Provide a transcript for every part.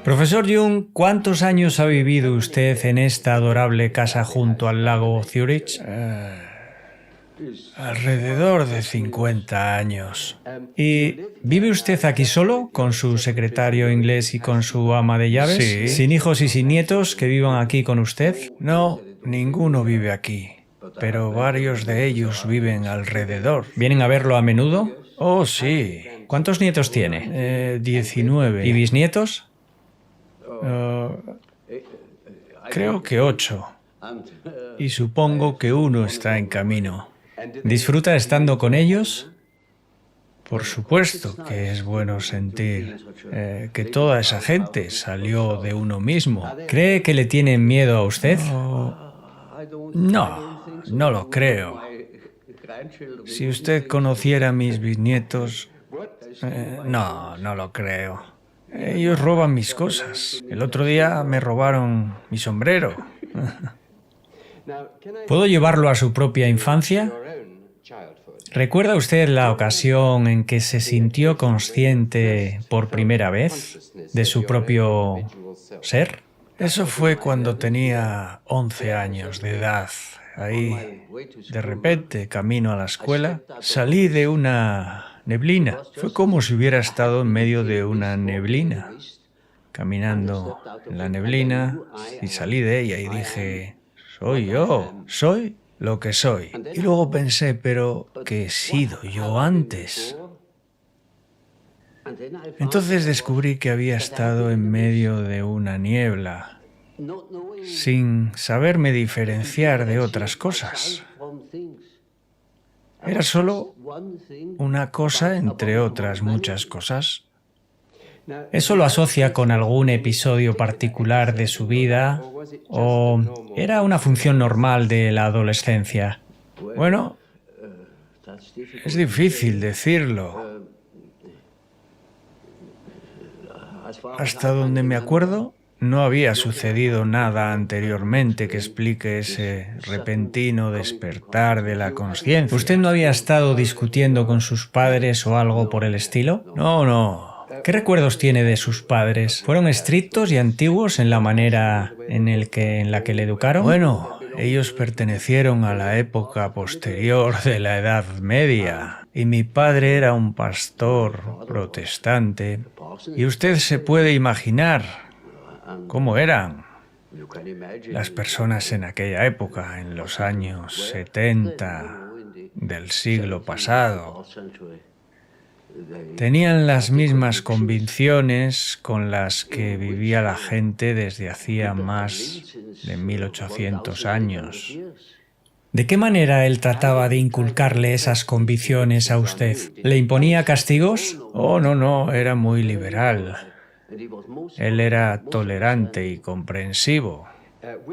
Profesor Jung, ¿cuántos años ha vivido usted en esta adorable casa junto al lago Zurich? Alrededor de 50 años. ¿Y vive usted aquí solo, con su secretario inglés y con su ama de llaves? Sí. ¿Sin hijos y sin nietos que vivan aquí con usted? No, ninguno vive aquí, pero varios de ellos viven alrededor. ¿Vienen a verlo a menudo? Oh, sí. ¿Cuántos nietos tiene? 19. ¿Y bisnietos? Creo que 8. Y supongo que uno está en camino. ¿Disfruta estando con ellos? Por supuesto que es bueno sentir que toda esa gente salió de uno mismo. ¿Cree que le tienen miedo a usted? No lo creo. Si usted conociera a mis bisnietos, no lo creo. Ellos roban mis cosas. El otro día me robaron mi sombrero. ¿Puedo llevarlo a su propia infancia? ¿Recuerda usted la ocasión en que se sintió consciente por primera vez de su propio ser? Eso fue cuando tenía 11 años de edad. Ahí, de repente, camino a la escuela, salí de una neblina. Fue como si hubiera estado en medio de una neblina, caminando en la neblina, y salí de ella y dije, soy yo, soy lo que soy. Y luego pensé, pero ¿qué he sido yo antes? Entonces descubrí que había estado en medio de una niebla, sin saberme diferenciar de otras cosas. Era solo una cosa entre otras muchas cosas. ¿Eso lo asocia con algún episodio particular de su vida o era una función normal de la adolescencia? Bueno, es difícil decirlo. Hasta donde me acuerdo, no había sucedido nada anteriormente que explique ese repentino despertar de la conciencia. ¿Usted no había estado discutiendo con sus padres o algo por el estilo? No. ¿Qué recuerdos tiene de sus padres? ¿Fueron estrictos y antiguos en la manera en la que le educaron? Bueno, ellos pertenecieron a la época posterior de la Edad Media y mi padre era un pastor protestante y usted se puede imaginar cómo eran las personas en aquella época, en los años 70 del siglo pasado. Tenían las mismas convicciones con las que vivía la gente desde hacía más de 1800 años. ¿De qué manera él trataba de inculcarle esas convicciones a usted? ¿Le imponía castigos? Oh, no, era muy liberal. Él era tolerante y comprensivo.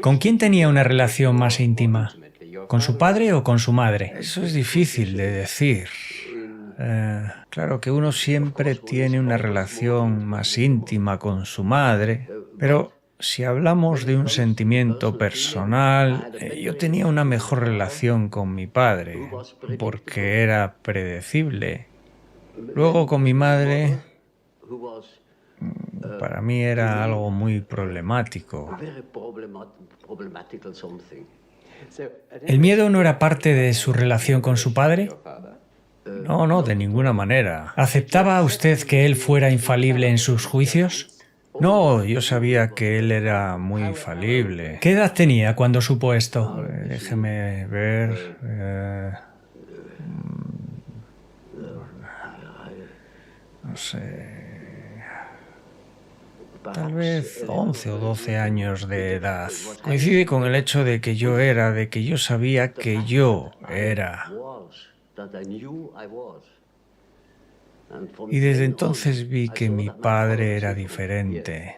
¿Con quién tenía una relación más íntima? ¿Con su padre o con su madre? Eso es difícil de decir. Claro que uno siempre tiene una relación más íntima con su madre, pero si hablamos de un sentimiento personal, yo tenía una mejor relación con mi padre, porque era predecible. Luego con mi madre, para mí era algo muy problemático. ¿El miedo no era parte de su relación con su padre? No, de ninguna manera. ¿Aceptaba usted que él fuera infalible en sus juicios? No, yo sabía que él era muy infalible. ¿Qué edad tenía cuando supo esto? Déjeme ver. No sé. Tal vez 11 o 12 años de edad. Coincide con el hecho de que yo sabía que yo era. Y desde entonces vi que mi padre era diferente.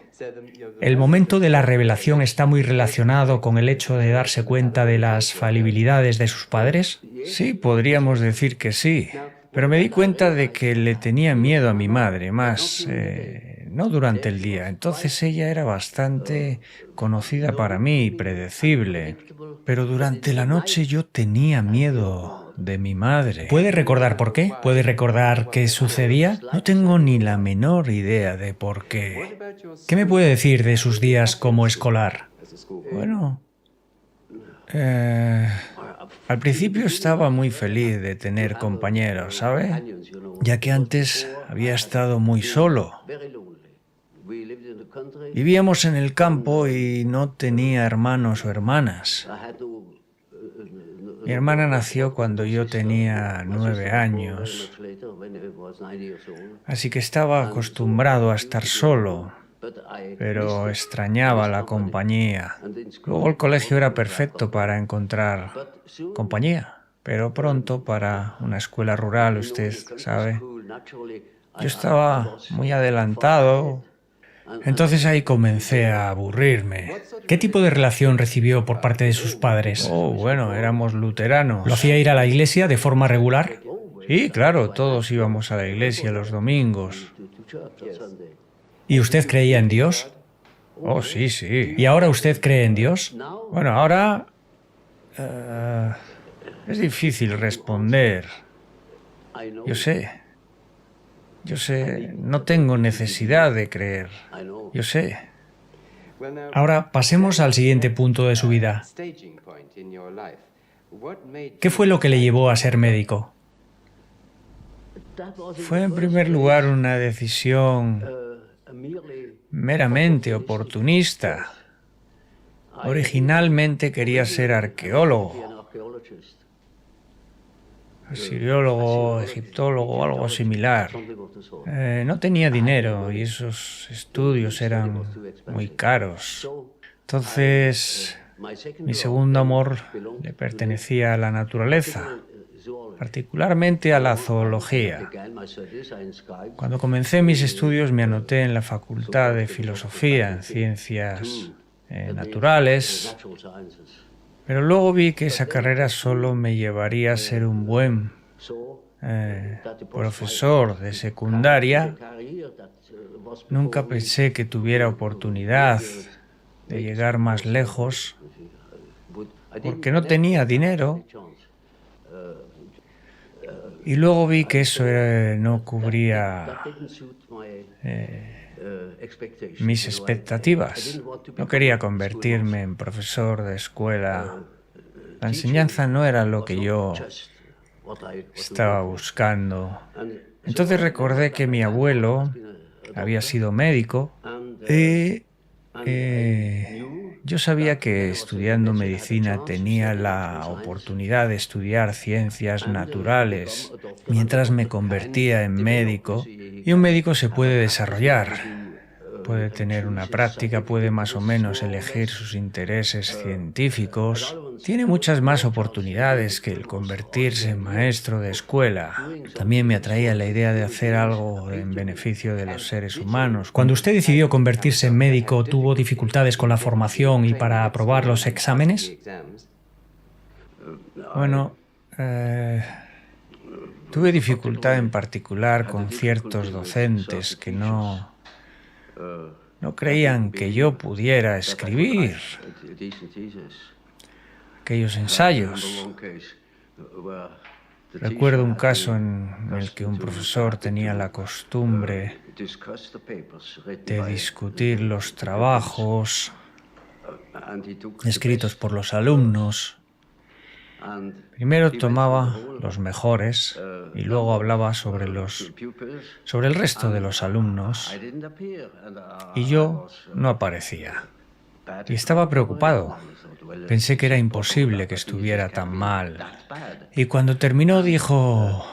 ¿El momento de la revelación está muy relacionado con el hecho de darse cuenta de las falibilidades de sus padres? Sí, podríamos decir que sí. Pero me di cuenta de que le tenía miedo a mi madre, más no durante el día. Entonces ella era bastante conocida para mí y predecible. Pero durante la noche yo tenía miedo de mi madre. ¿Puede recordar por qué? ¿Puede recordar qué sucedía? No tengo ni la menor idea de por qué. ¿Qué me puede decir de sus días como escolar? Bueno, al principio estaba muy feliz de tener compañeros, ¿sabe? Ya que antes había estado muy solo. Vivíamos en el campo y no tenía hermanos o hermanas. Mi hermana nació cuando yo tenía 9 años, así que estaba acostumbrado a estar solo, pero extrañaba la compañía. Luego el colegio era perfecto para encontrar compañía, pero pronto para una escuela rural, usted sabe, yo estaba muy adelantado. Entonces ahí comencé a aburrirme. ¿Qué tipo de relación recibió por parte de sus padres? Oh, bueno, éramos luteranos. ¿Lo hacía ir a la iglesia de forma regular? Sí, claro, todos íbamos a la iglesia los domingos. ¿Y usted creía en Dios? Oh, sí, sí. ¿Y ahora usted cree en Dios? Bueno, ahora es difícil responder. Yo sé, no tengo necesidad de creer. Yo sé. Ahora pasemos al siguiente punto de su vida. ¿Qué fue lo que le llevó a ser médico? Fue en primer lugar una decisión meramente oportunista. Originalmente quería ser arqueólogo, asiriólogo, egiptólogo o algo similar. No tenía dinero y esos estudios eran muy caros. Entonces, mi segundo amor le pertenecía a la naturaleza, particularmente a la zoología. Cuando comencé mis estudios me anoté en la Facultad de Filosofía en Ciencias Naturales, pero luego vi que esa carrera solo me llevaría a ser un buen profesor de secundaria. Nunca pensé que tuviera oportunidad de llegar más lejos, porque no tenía dinero. Y luego vi que eso no cubría mis expectativas. No quería convertirme en profesor de escuela. La enseñanza no era lo que yo estaba buscando. Entonces recordé que mi abuelo había sido médico y yo sabía que estudiando medicina tenía la oportunidad de estudiar ciencias naturales mientras me convertía en médico, y un médico se puede desarrollar, puede tener una práctica, puede más o menos elegir sus intereses científicos, tiene muchas más oportunidades que el convertirse en maestro de escuela. También me atraía la idea de hacer algo en beneficio de los seres humanos. Cuando usted decidió convertirse en médico, ¿tuvo dificultades con la formación y para aprobar los exámenes? Bueno, tuve dificultad en particular con ciertos docentes que no creían que yo pudiera escribir aquellos ensayos. Recuerdo un caso en el que un profesor tenía la costumbre de discutir los trabajos escritos por los alumnos. Primero tomaba los mejores y luego hablaba sobre el resto de los alumnos, y yo no aparecía. Y estaba preocupado. Pensé que era imposible que estuviera tan mal. Y cuando terminó dijo,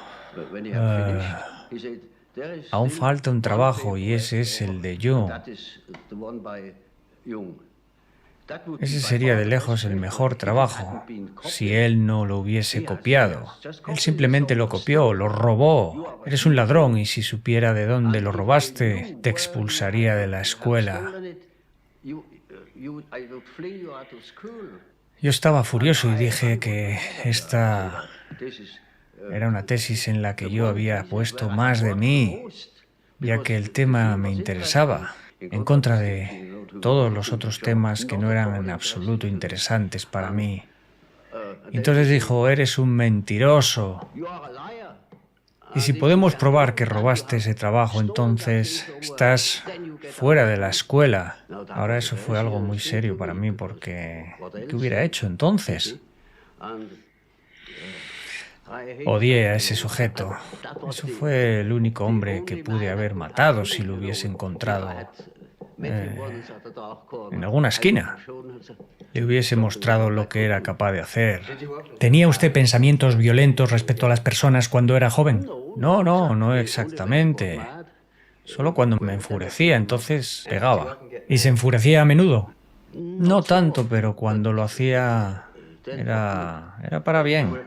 aún falta un trabajo y ese es el de Jung. Ese sería de lejos el mejor trabajo si él no lo hubiese copiado. Él simplemente lo copió, lo robó. Eres un ladrón y si supiera de dónde lo robaste, te expulsaría de la escuela. Yo estaba furioso y dije que esta era una tesis en la que yo había puesto más de mí, ya que el tema me interesaba, en contra de todos los otros temas que no eran en absoluto interesantes para mí. Entonces dijo, eres un mentiroso. Y si podemos probar que robaste ese trabajo, entonces estás fuera de la escuela. Ahora eso fue algo muy serio para mí porque ¿qué hubiera hecho entonces? Odié a ese sujeto. Eso fue el único hombre que pude haber matado si lo hubiese encontrado en alguna esquina. Le hubiese mostrado lo que era capaz de hacer. ¿Tenía usted pensamientos violentos respecto a las personas cuando era joven? No exactamente. Solo cuando me enfurecía, entonces pegaba. ¿Y se enfurecía a menudo? No tanto, pero cuando lo hacía era para bien.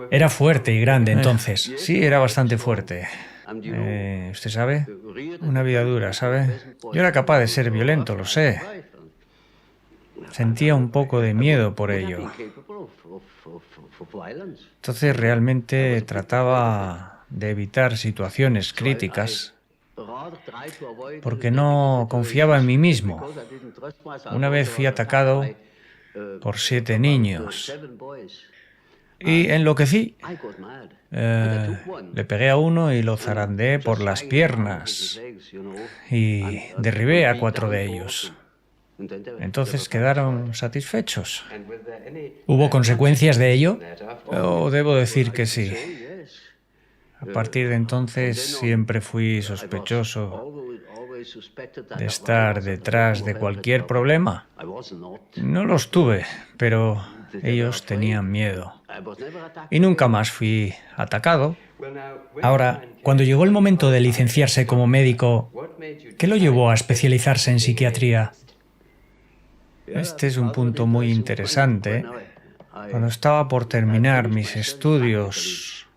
Era fuerte y grande entonces. Sí, era bastante fuerte. ¿Usted sabe? Una vida dura, ¿sabe? Yo era capaz de ser violento, lo sé. Sentía un poco de miedo por ello. Entonces realmente trataba de evitar situaciones críticas porque no confiaba en mí mismo. Una vez fui atacado por 7 niños y enloquecí. Le pegué a uno y lo zarandeé por las piernas y derribé a 4 de ellos. Entonces quedaron satisfechos. ¿Hubo consecuencias de ello? Debo decir que sí. A partir de entonces siempre fui sospechoso de estar detrás de cualquier problema. No los tuve, pero ellos tenían miedo. Y nunca más fui atacado. Ahora, cuando llegó el momento de licenciarse como médico, ¿qué lo llevó a especializarse en psiquiatría? Este es un punto muy interesante. Cuando estaba por terminar mis estudios,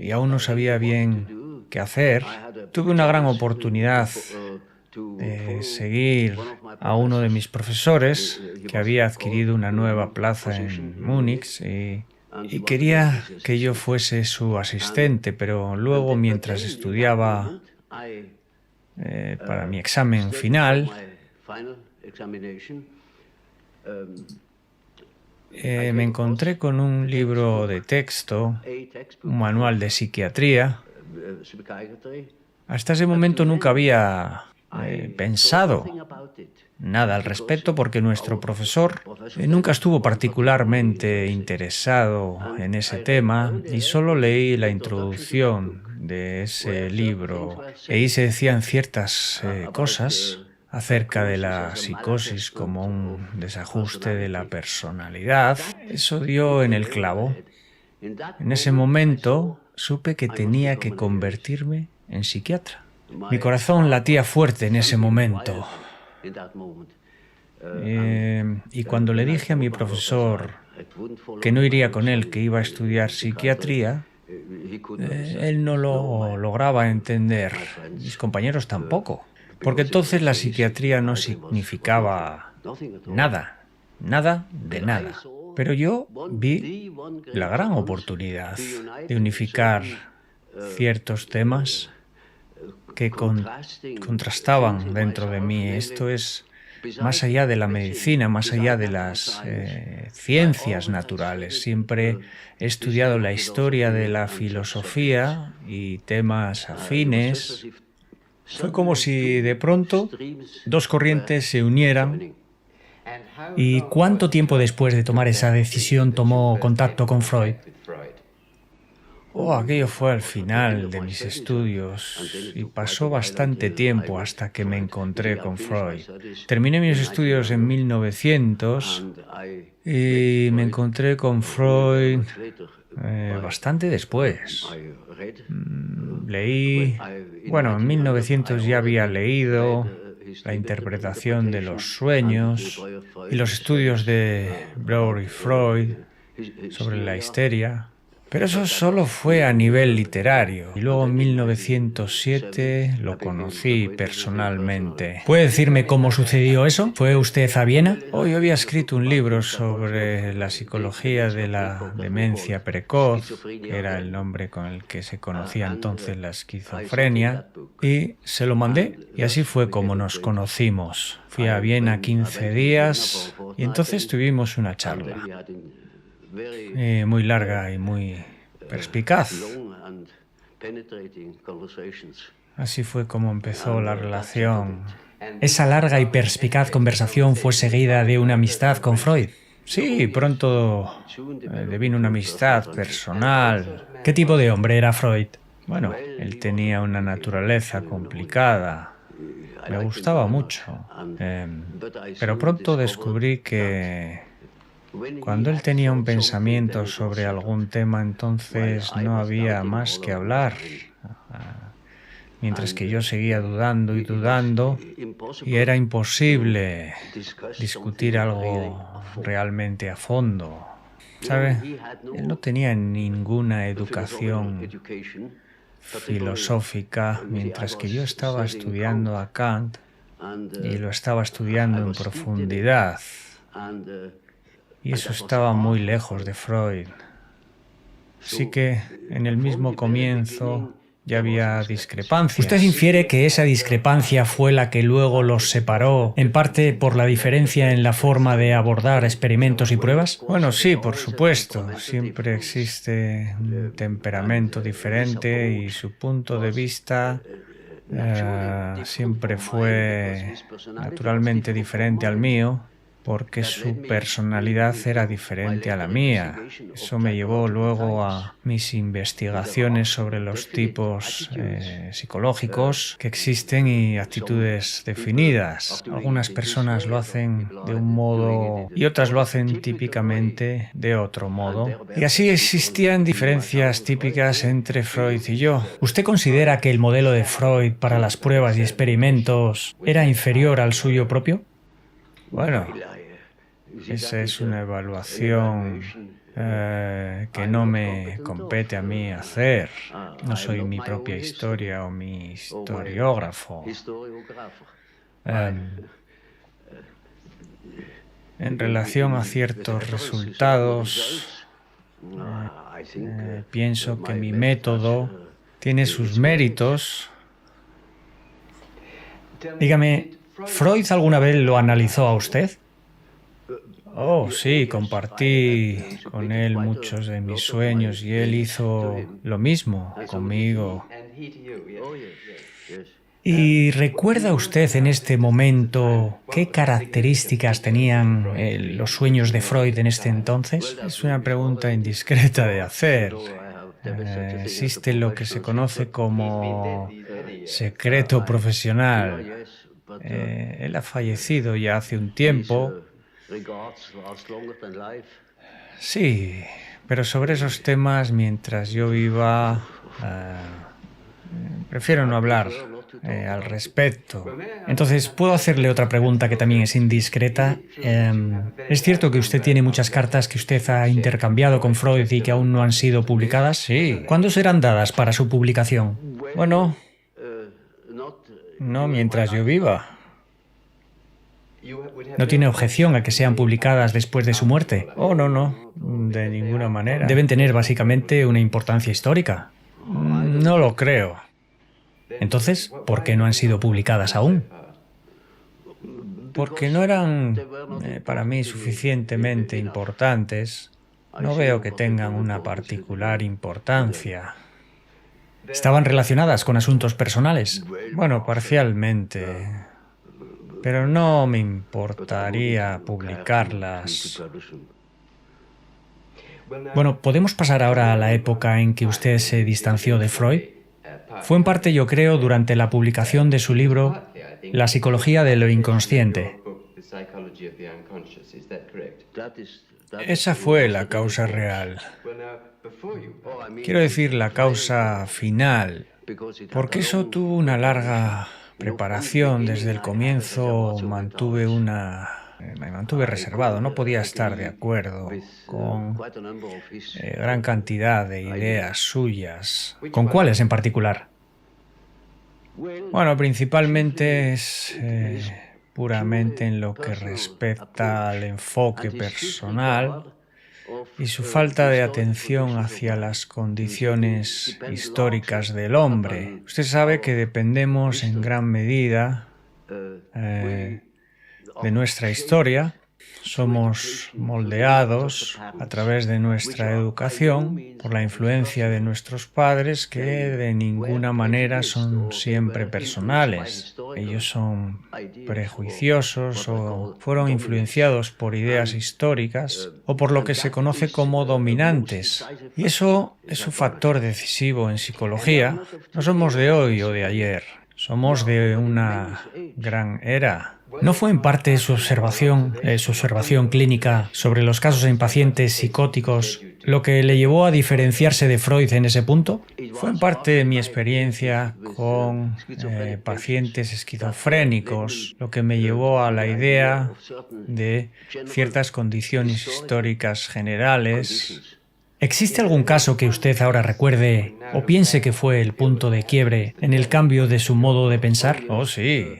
y aún no sabía bien qué hacer, tuve una gran oportunidad de seguir a uno de mis profesores que había adquirido una nueva plaza en Múnich y quería que yo fuese su asistente, pero luego mientras estudiaba para mi examen final, me encontré con un libro de texto, un manual de psiquiatría. Hasta ese momento nunca había pensado nada al respecto porque nuestro profesor nunca estuvo particularmente interesado en ese tema y solo leí la introducción de ese libro. Ahí se decían ciertas cosas acerca de la psicosis como un desajuste de la personalidad. Eso dio en el clavo. En ese momento supe que tenía que convertirme en psiquiatra. Mi corazón latía fuerte en ese momento. Y cuando le dije a mi profesor que no iría con él, que iba a estudiar psiquiatría, él no lo lograba entender. Mis compañeros tampoco. Porque entonces la psiquiatría no significaba nada de nada. Pero yo vi la gran oportunidad de unificar ciertos temas que contrastaban dentro de mí. Esto es más allá de la medicina, más allá de las ciencias naturales. Siempre he estudiado la historia de la filosofía y temas afines. Fue como si de pronto 2 corrientes se unieran. ¿Y cuánto tiempo después de tomar esa decisión tomó contacto con Freud? Aquello fue al final de mis estudios y pasó bastante tiempo hasta que me encontré con Freud. Terminé mis estudios en 1900 y me encontré con Freud bastante después. Leí, en 1900 ya había leído la interpretación de los sueños y los estudios de Breuer y Freud sobre la histeria. Pero eso solo fue a nivel literario. Y luego en 1907 lo conocí personalmente. ¿Puede decirme cómo sucedió eso? ¿Fue usted a Viena? Yo había escrito un libro sobre la psicología de la demencia precoz, que era el nombre con el que se conocía entonces la esquizofrenia. y se lo mandé. Y así fue como nos conocimos. Fui a Viena 15 días y entonces tuvimos una charla muy larga y muy perspicaz. Así fue como empezó la relación. ¿Esa larga y perspicaz conversación fue seguida de una amistad con Freud? Sí, pronto devino una amistad personal. ¿Qué tipo de hombre era Freud? Bueno, él tenía una naturaleza complicada. Me gustaba mucho. Pero pronto descubrí que cuando él tenía un pensamiento sobre algún tema, entonces no había más que hablar. Mientras que yo seguía dudando y dudando, y era imposible discutir algo realmente a fondo. ¿Sabe? Él no tenía ninguna educación filosófica, mientras que yo estaba estudiando a Kant y lo estaba estudiando en profundidad. Y eso estaba muy lejos de Freud. Así que en el mismo comienzo ya había discrepancias. ¿Usted infiere que esa discrepancia fue la que luego los separó, en parte por la diferencia en la forma de abordar experimentos y pruebas? Bueno, sí, por supuesto. Siempre existe un temperamento diferente y su punto de vista siempre fue naturalmente diferente al mío, porque su personalidad era diferente a la mía. Eso me llevó luego a mis investigaciones sobre los tipos psicológicos que existen y actitudes definidas. Algunas personas lo hacen de un modo y otras lo hacen típicamente de otro modo. Y así existían diferencias típicas entre Freud y yo. ¿Usted considera que el modelo de Freud para las pruebas y experimentos era inferior al suyo propio? Bueno, esa es una evaluación que no me compete a mí hacer. No soy mi propia historia o mi historiógrafo. En relación a ciertos resultados, pienso que mi método tiene sus méritos. Dígame, ¿Freud alguna vez lo analizó a usted? Oh, sí, compartí con él muchos de mis sueños y él hizo lo mismo conmigo. ¿Y recuerda usted en este momento qué características tenían los sueños de Freud en este entonces? Es una pregunta indiscreta de hacer. Existe lo que se conoce como secreto profesional. Él ha fallecido ya hace un tiempo. Sí, pero sobre esos temas, mientras yo viva, prefiero no hablar al respecto. Entonces, ¿puedo hacerle otra pregunta que también es indiscreta? ¿Es cierto que usted tiene muchas cartas que usted ha intercambiado con Freud y que aún no han sido publicadas? Sí. ¿Cuándo serán dadas para su publicación? Bueno, no mientras yo viva. ¿No tiene objeción a que sean publicadas después de su muerte? Oh, no, de ninguna manera. Deben tener básicamente una importancia histórica. No lo creo. Entonces, ¿por qué no han sido publicadas aún? Porque no eran para mí suficientemente importantes. No veo que tengan una particular importancia. ¿Estaban relacionadas con asuntos personales? Bueno, parcialmente. Pero no me importaría publicarlas. Bueno, ¿podemos pasar ahora a la época en que usted se distanció de Freud? Fue en parte, yo creo, durante la publicación de su libro La psicología de lo inconsciente. Esa fue la causa real. Quiero decir, la causa final, porque eso tuvo una larga preparación. Desde el comienzo me mantuve reservado, no podía estar de acuerdo con gran cantidad de ideas suyas. ¿Con cuáles en particular? Bueno, principalmente es puramente en lo que respecta al enfoque personal y su falta de atención hacia las condiciones históricas del hombre. Usted sabe que dependemos en gran medida de nuestra historia. Somos moldeados a través de nuestra educación por la influencia de nuestros padres, que de ninguna manera son siempre personales. Ellos son prejuiciosos o fueron influenciados por ideas históricas o por lo que se conoce como dominantes. Y eso es un factor decisivo en psicología. No somos de hoy o de ayer. Somos de una gran era. ¿No fue en parte su observación clínica sobre los casos en pacientes psicóticos lo que le llevó a diferenciarse de Freud en ese punto? Fue en parte mi experiencia con pacientes esquizofrénicos lo que me llevó a la idea de ciertas condiciones históricas generales. ¿Existe algún caso que usted ahora recuerde o piense que fue el punto de quiebre en el cambio de su modo de pensar? Oh, sí.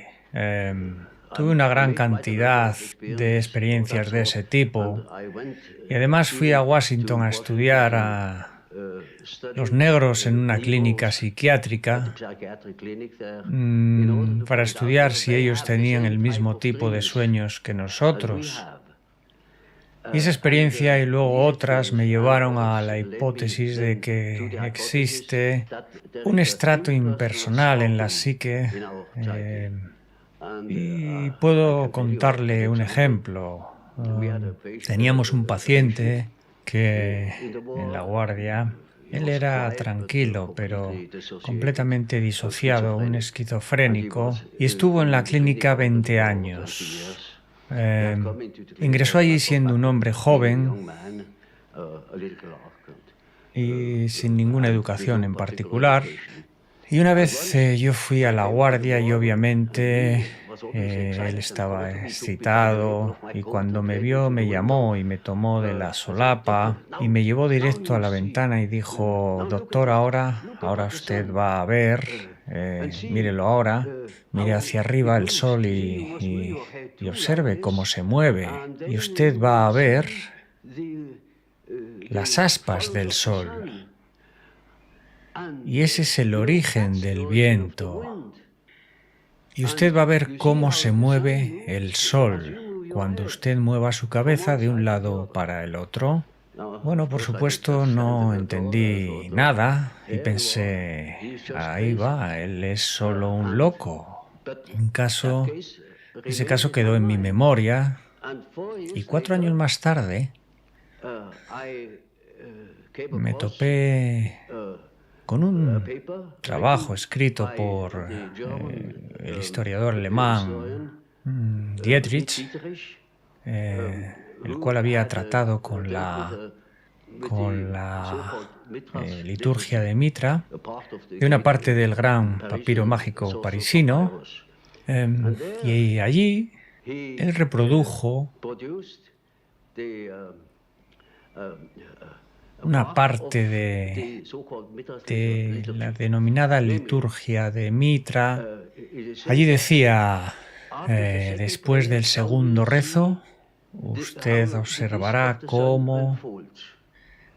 Tuve una gran cantidad de experiencias de ese tipo y además fui a Washington a estudiar a los negros en una clínica psiquiátrica para estudiar si ellos tenían el mismo tipo de sueños que nosotros. Y esa experiencia y luego otras me llevaron a la hipótesis de que existe un estrato impersonal en la psique. Y puedo contarle un ejemplo. Teníamos un paciente que en la guardia, él era tranquilo, pero completamente disociado, un esquizofrénico, y estuvo en la clínica 20 años. Ingresó allí siendo un hombre joven y sin ninguna educación en particular. Y una vez yo fui a la guardia y obviamente él estaba excitado y cuando me vio me llamó y me tomó de la solapa y me llevó directo a la ventana y dijo: doctor, ahora usted va a ver, mírelo ahora, mire hacia arriba el sol y observe cómo se mueve y usted va a ver las aspas del sol. Y ese es el origen del viento. Y usted va a ver cómo se mueve el sol cuando usted mueva su cabeza de un lado para el otro. Bueno, por supuesto, no entendí nada y pensé, ahí va, él es solo un loco. Ese caso quedó en mi memoria y 4 años más tarde me topé con un trabajo escrito por el historiador alemán Dietrich, el cual había tratado con la liturgia de Mitra, de una parte del gran papiro mágico parisino, y allí él reprodujo una parte de la denominada liturgia de Mitra. Allí decía, después del segundo rezo, usted observará cómo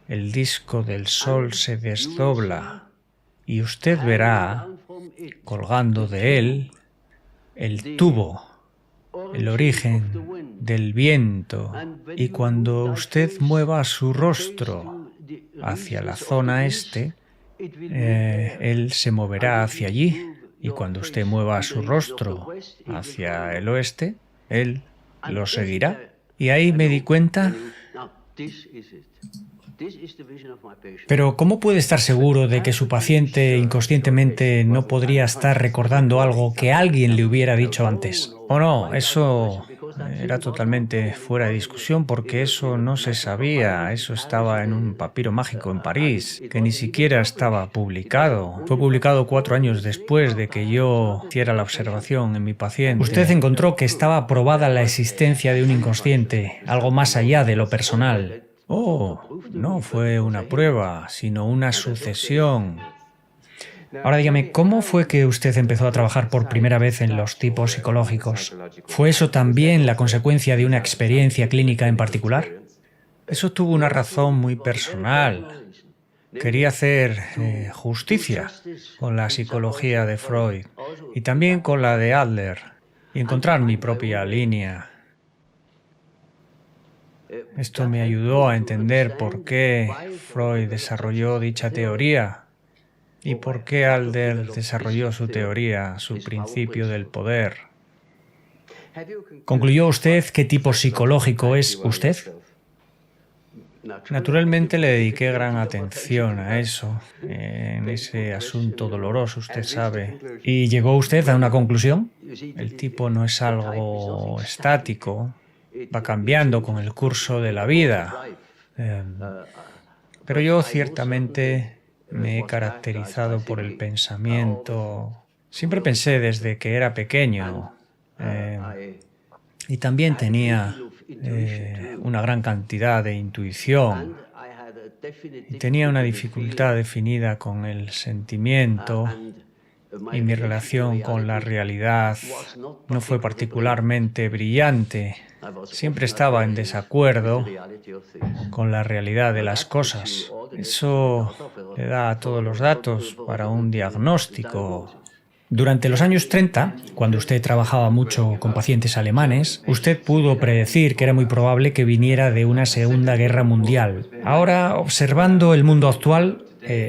el disco del sol se desdobla y usted verá, colgando de él, el tubo, el origen del viento, y cuando usted mueva su rostro hacia la zona este, él se moverá hacia allí, y cuando usted mueva su rostro hacia el oeste, él lo seguirá. Y ahí me di cuenta. Pero ¿cómo puede estar seguro de que su paciente inconscientemente no podría estar recordando algo que alguien le hubiera dicho antes? ¿O no? Eso era totalmente fuera de discusión porque eso no se sabía. Eso estaba en un papiro mágico en París, que ni siquiera estaba publicado. Fue publicado 4 años después de que yo hiciera la observación en mi paciente. Usted encontró que estaba probada la existencia de un inconsciente, algo más allá de lo personal. Oh, no fue una prueba, sino una sucesión. Ahora dígame, ¿cómo fue que usted empezó a trabajar por primera vez en los tipos psicológicos? ¿Fue eso también la consecuencia de una experiencia clínica en particular? Eso tuvo una razón muy personal. Quería hacer justicia con la psicología de Freud y también con la de Adler y encontrar mi propia línea. Esto me ayudó a entender por qué Freud desarrolló dicha teoría y por qué Adler desarrolló su teoría, su principio del poder. ¿Concluyó usted qué tipo psicológico es usted? Naturalmente le dediqué gran atención a eso, en ese asunto doloroso, usted sabe. ¿Y llegó usted a una conclusión? El tipo no es algo estático, va cambiando con el curso de la vida. Pero yo ciertamente me he caracterizado por el pensamiento. Siempre pensé desde que era pequeño. Y también tenía una gran cantidad de intuición. Y tenía una dificultad definida con el sentimiento y mi relación con la realidad no fue particularmente brillante. Siempre estaba en desacuerdo con la realidad de las cosas. Eso le da todos los datos para un diagnóstico. Durante los años 30, cuando usted trabajaba mucho con pacientes alemanes, usted pudo predecir que era muy probable que viniera de una Segunda Guerra Mundial. Ahora, observando el mundo actual,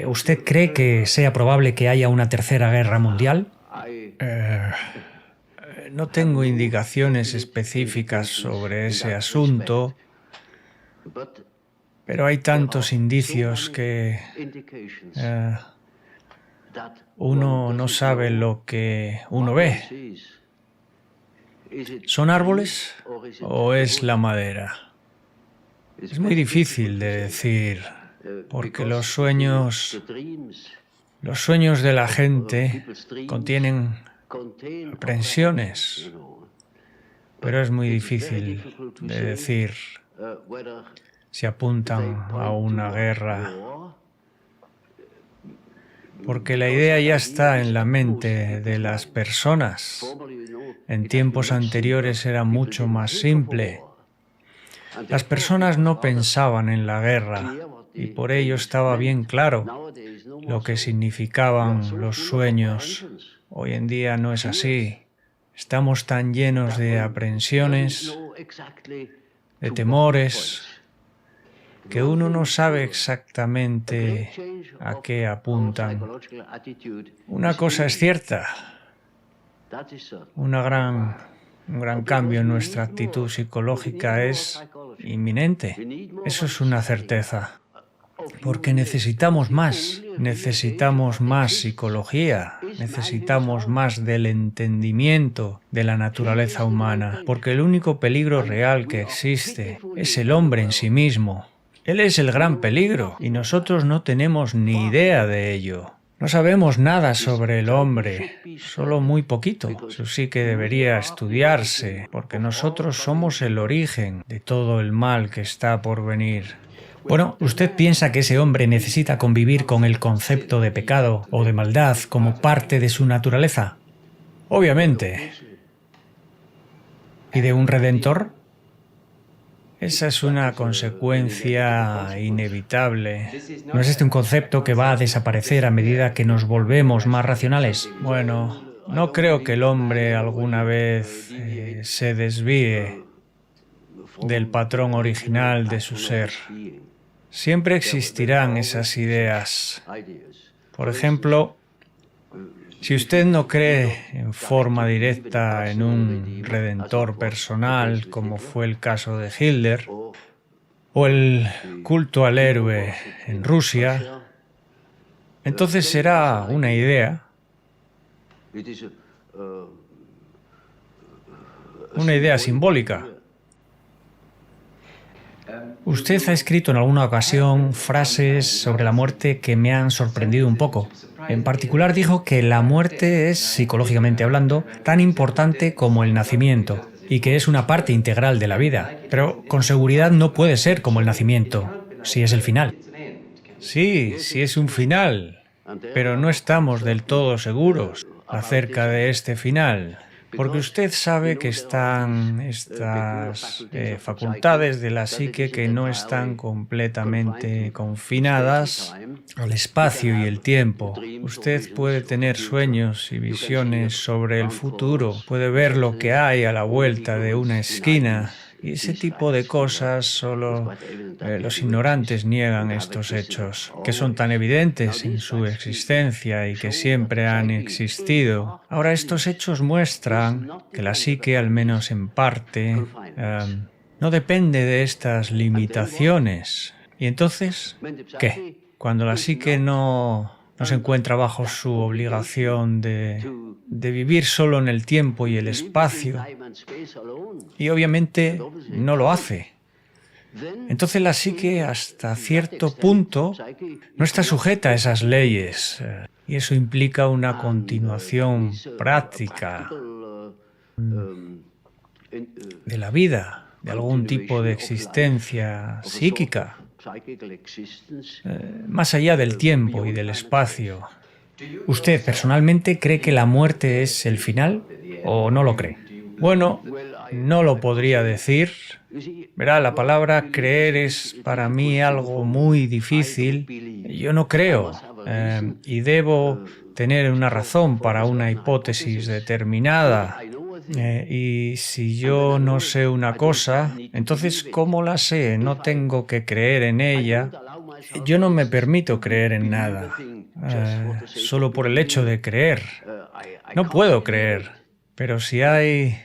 ¿usted cree que sea probable que haya una Tercera Guerra Mundial? No tengo indicaciones específicas sobre ese asunto, pero hay tantos indicios que uno no sabe lo que uno ve. ¿Son árboles o es la madera? Es muy difícil de decir, porque los sueños de la gente contienen aprensiones, pero es muy difícil de decir si apuntan a una guerra, porque la idea ya está en la mente de las personas. En tiempos anteriores era mucho más simple. Las personas no pensaban en la guerra y por ello estaba bien claro lo que significaban los sueños. Hoy en día no es así. Estamos tan llenos de aprensiones, de temores, que uno no sabe exactamente a qué apuntan. Una cosa es cierta, un gran cambio en nuestra actitud psicológica es inminente. Eso es una certeza. Porque necesitamos más psicología, necesitamos más del entendimiento de la naturaleza humana, porque el único peligro real que existe es el hombre en sí mismo. Él es el gran peligro y nosotros no tenemos ni idea de ello. No sabemos nada sobre el hombre, solo muy poquito. Eso sí que debería estudiarse, porque nosotros somos el origen de todo el mal que está por venir. Bueno, ¿usted piensa que ese hombre necesita convivir con el concepto de pecado o de maldad como parte de su naturaleza? Obviamente. ¿Y de un redentor? Esa es una consecuencia inevitable. ¿No es este un concepto que va a desaparecer a medida que nos volvemos más racionales? Bueno, no creo que el hombre alguna vez se desvíe del patrón original de su ser. Siempre existirán esas ideas. Por ejemplo, si usted no cree en forma directa en un redentor personal, como fue el caso de Hitler, o el culto al héroe en Rusia, entonces será una idea simbólica. Usted ha escrito en alguna ocasión frases sobre la muerte que me han sorprendido un poco. En particular dijo que la muerte es, psicológicamente hablando, tan importante como el nacimiento y que es una parte integral de la vida. Pero con seguridad no puede ser como el nacimiento, si es el final. Sí es un final, pero no estamos del todo seguros acerca de este final. porque usted sabe que están estas facultades de la psique que no están completamente confinadas al espacio y el tiempo. Usted puede tener sueños y visiones sobre el futuro, puede ver lo que hay a la vuelta de una esquina. Y ese tipo de cosas solo los ignorantes niegan estos hechos, que son tan evidentes en su existencia y que siempre han existido. Ahora, estos hechos muestran que la psique, al menos en parte, no depende de estas limitaciones. ¿Y entonces qué? Cuando la psique no se encuentra bajo su obligación de vivir solo en el tiempo y el espacio, y obviamente no lo hace. Entonces la psique, hasta cierto punto, no está sujeta a esas leyes, y eso implica una continuación práctica de la vida, de algún tipo de existencia psíquica, más allá del tiempo y del espacio. ¿Usted personalmente cree que la muerte es el final o no lo cree? Bueno, no lo podría decir. Verá, la palabra creer es para mí algo muy difícil. Yo no creo y debo tener una razón para una hipótesis determinada. Y si yo no sé una cosa, entonces ¿cómo la sé? No tengo que creer en ella. Yo no me permito creer en nada, solo por el hecho de creer. No puedo creer, pero si hay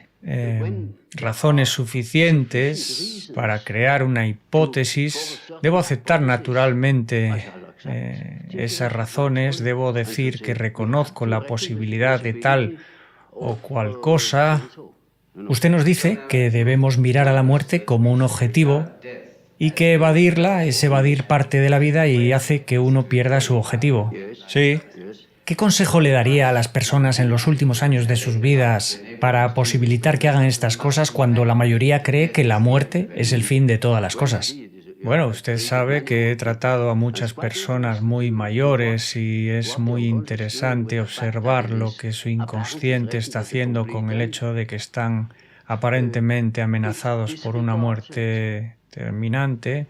razones suficientes para crear una hipótesis, debo aceptar naturalmente esas razones, debo decir que reconozco la posibilidad de tal o cual cosa. Usted nos dice que debemos mirar a la muerte como un objetivo y que evadirla es evadir parte de la vida y hace que uno pierda su objetivo. Sí. ¿Qué consejo le daría a las personas en los últimos años de sus vidas para posibilitar que hagan estas cosas cuando la mayoría cree que la muerte es el fin de todas las cosas? Bueno, usted sabe que he tratado a muchas personas muy mayores y es muy interesante observar lo que su inconsciente está haciendo con el hecho de que están aparentemente amenazados por una muerte terminante.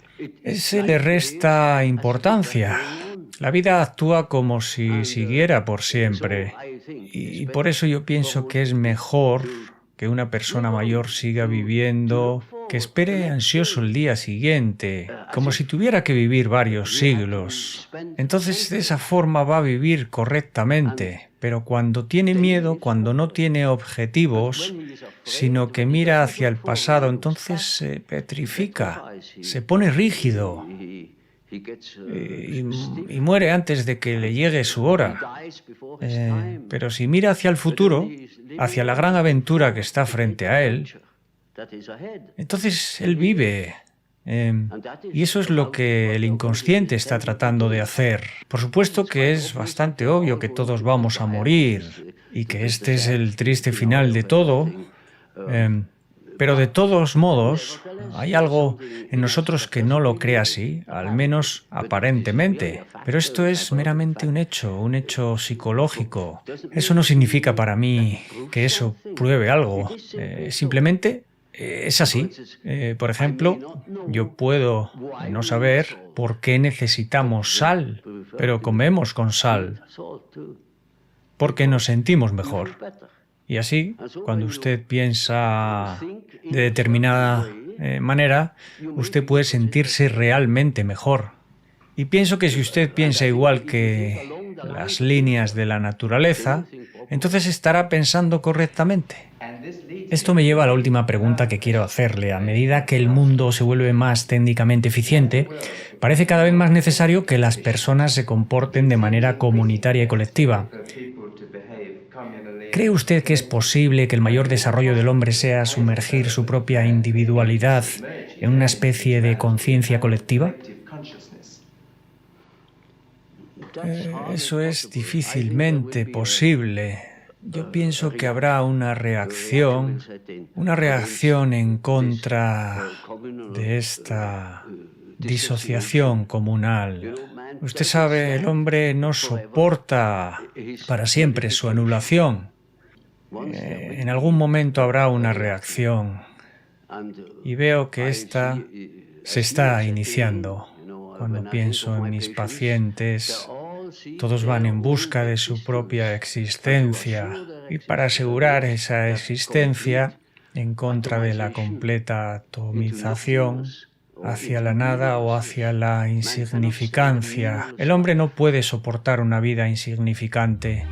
Se le resta importancia. La vida actúa como si siguiera por siempre y por eso yo pienso que es mejor que una persona mayor siga viviendo, que espere ansioso el día siguiente, como si tuviera que vivir varios siglos. Entonces, de esa forma va a vivir correctamente, pero cuando tiene miedo, cuando no tiene objetivos, sino que mira hacia el pasado, entonces se petrifica, se pone rígido y muere antes de que le llegue su hora. Pero si mira hacia el futuro, hacia la gran aventura que está frente a él, entonces él vive. Y eso es lo que el inconsciente está tratando de hacer. Por supuesto que es bastante obvio que todos vamos a morir y que este es el triste final de todo. Pero de todos modos, hay algo en nosotros que no lo cree así, al menos aparentemente. Pero esto es meramente un hecho psicológico. Eso no significa para mí que eso pruebe algo. Simplemente es así. Por ejemplo, yo puedo no saber por qué necesitamos sal, pero comemos con sal, porque nos sentimos mejor. Y así, cuando usted piensa de determinada manera, usted puede sentirse realmente mejor. Y pienso que si usted piensa igual que las líneas de la naturaleza, entonces estará pensando correctamente. Esto me lleva a la última pregunta que quiero hacerle. A medida que el mundo se vuelve más técnicamente eficiente, parece cada vez más necesario que las personas se comporten de manera comunitaria y colectiva. ¿Cree usted que es posible que el mayor desarrollo del hombre sea sumergir su propia individualidad en una especie de conciencia colectiva? Eso es difícilmente posible. Yo pienso que habrá una reacción en contra de esta disociación comunal. Usted sabe, el hombre no soporta para siempre su anulación. En algún momento habrá una reacción y veo que esta se está iniciando. Cuando pienso en mis pacientes, todos van en busca de su propia existencia y para asegurar esa existencia, en contra de la completa atomización, hacia la nada o hacia la insignificancia. El hombre no puede soportar una vida insignificante.